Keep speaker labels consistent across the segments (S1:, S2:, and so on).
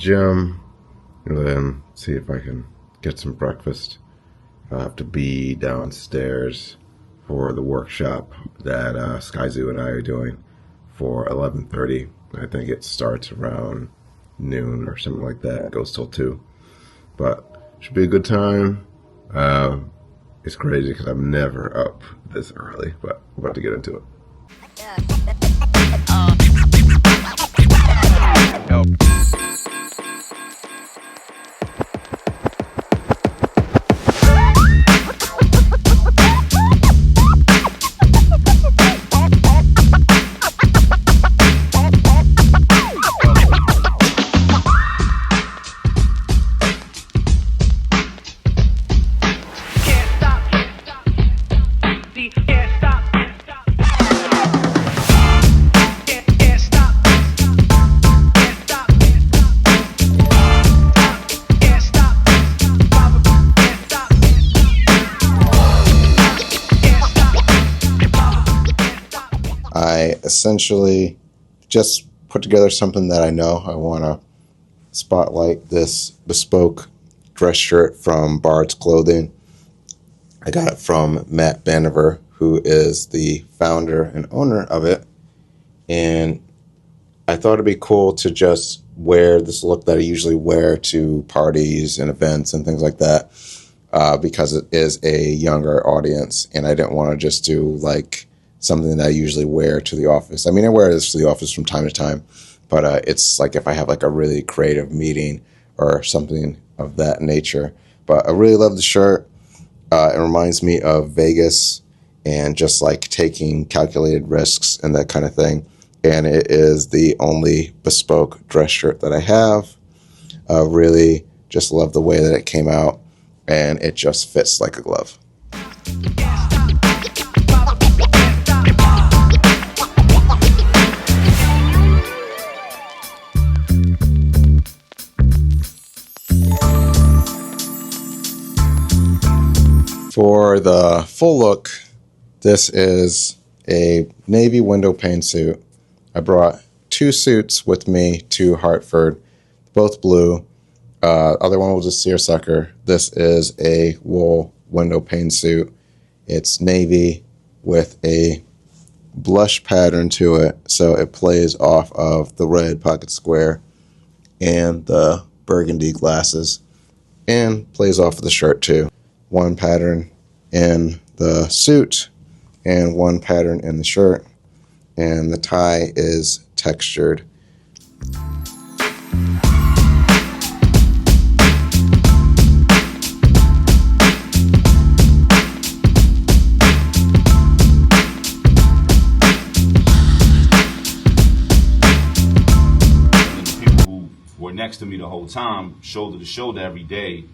S1: gym, and then see if I can get some breakfast. I'll have to be downstairs for the workshop that Skyzoo and I are doing for 11:30. I think it starts around noon or something like that. It goes till 2. But should be a good time. It's crazy because I'm never up this early, but I'm about to get into it. I essentially just put together something that I know. I want to spotlight this bespoke dress shirt from Bard's Clothing. I got it from Matt Banniver, who is the founder and owner of it. And I thought it'd be cool to just wear this look that I usually wear to parties and events and things like that, because it is a younger audience. And I didn't want to just do like something that I usually wear to the office. I mean, I wear this to the office from time to time, but it's like if I have like a really creative meeting or something of that nature. But I really love the shirt. It reminds me of Vegas and just like taking calculated risks and that kind of thing. And it is the only bespoke dress shirt that I have. Really just love the way that it came out, and it just fits like a glove. For the full look, this is a navy window pane suit. I brought 2 suits with me to Hartford, both blue. Other one was a seersucker. This is a wool window pane suit. It's navy with a blush pattern to it, so it plays off of the red pocket square and the burgundy glasses, and plays off of the shirt too. One pattern in the suit and one pattern in the shirt, and the tie is textured.
S2: People who were next to me the whole time, shoulder to shoulder every day,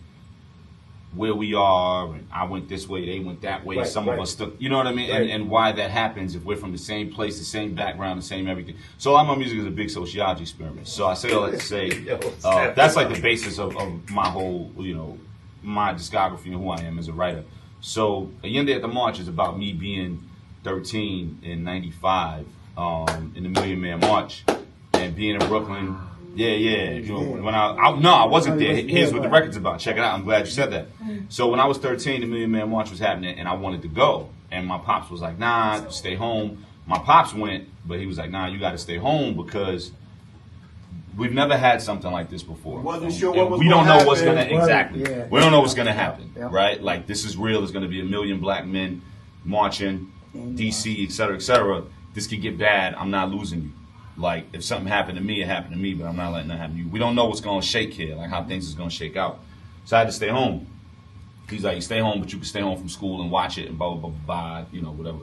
S2: where we are, and I went this way, they went that way, some of us took, you know what I mean? And why that happens if we're from the same place, the same background, the same everything. So all my music is a big sociology experiment. So I say all that to say, that's like the basis of my whole, my discography and who I am as a writer. So Allende at the March is about me being 13 in 95, in the Million Man March, and being in Brooklyn. Yeah. When I wasn't there. Here's what the record's about. Check it out. I'm glad you said that. So when I was 13, the Million Man March was happening, and I wanted to go. And my pops was like, nah, stay home. My pops went, but he was like, nah, you got to stay home because we've never had something like this before.
S3: Wasn't sure what was
S2: we don't know
S3: happen.
S2: what's gonna exactly.
S3: Yeah.
S2: We don't know what's gonna happen,
S3: Yeah.
S2: right? Like this is real. There's gonna be 1 million black men marching, DC, et cetera, et cetera. This could get bad. I'm not losing you. Like, if something happened to me, it happened to me, but I'm not letting that happen to you. We don't know what's going to shake here, like how things is going to shake out. So I had to stay home. He's like, you stay home, but you can stay home from school and watch it and blah, blah, blah, blah, whatever.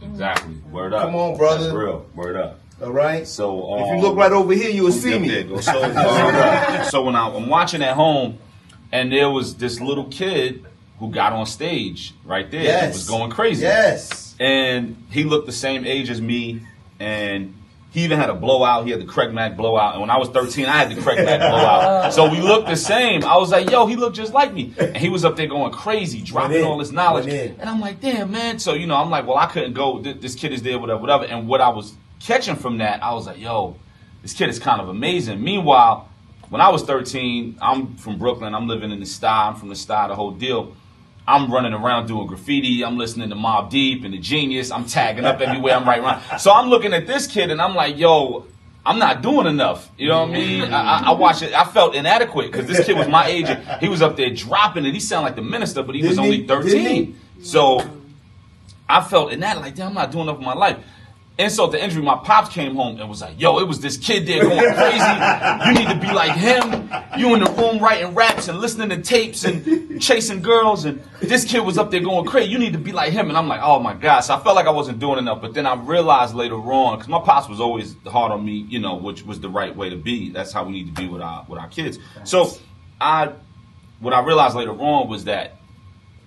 S2: Exactly. Word up.
S3: Come on, brother.
S2: That's real. Word up.
S3: All right?
S2: So,
S3: if you look right over here, you'll see me.
S2: So when I'm watching at home, and there was this little kid who got on stage right there.
S3: Yes.
S2: It was going crazy.
S3: Yes.
S2: And he looked the same age as me, and he even had a blowout. He had the Craig Mack blowout. And when I was 13, I had the Craig Mack blowout. So we looked the same. I was like, yo, he looked just like me. And he was up there going crazy, dropping all this knowledge. And I'm like, damn, man. So, I'm like, well, I couldn't go. This kid is there, whatever. And what I was catching from that, I was like, yo, this kid is kind of amazing. Meanwhile, when I was 13, I'm from Brooklyn. I'm living in the Sty. I'm from the Sty, the whole deal. I'm running around doing graffiti. I'm listening to Mobb Deep and The Genius. I'm tagging up everywhere. I'm right around. So I'm looking at this kid and I'm like, yo, I'm not doing enough. You know what I mean? I watched it. I felt inadequate because this kid was my age. And he was up there dropping it. He sounded like the minister, but he was only 13. So I felt inadequate. Like, damn, I'm not doing enough in my life. Insult to injury, my pops came home and was like, yo, it was this kid there going crazy. You need to be like him. You in the room writing raps and listening to tapes and chasing girls. And this kid was up there going crazy. You need to be like him. And I'm like, oh my God. So I felt like I wasn't doing enough. But then I realized later on, because my pops was always hard on me, you know, which was the right way to be. That's how we need to be with our kids. So what I realized later on was that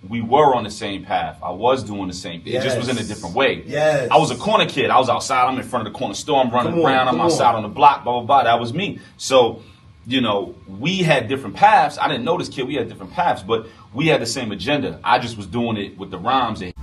S2: we were on the same path. I was doing the same thing. It just was in a different way.
S3: Yes.
S2: I was a corner kid. I was outside. I'm in front of the corner store. I'm running around. I'm outside on the block, blah, blah, blah. That was me. So, you know, we had different paths. I didn't know this kid. We had different paths, but we had the same agenda. I just was doing it with the rhymes. And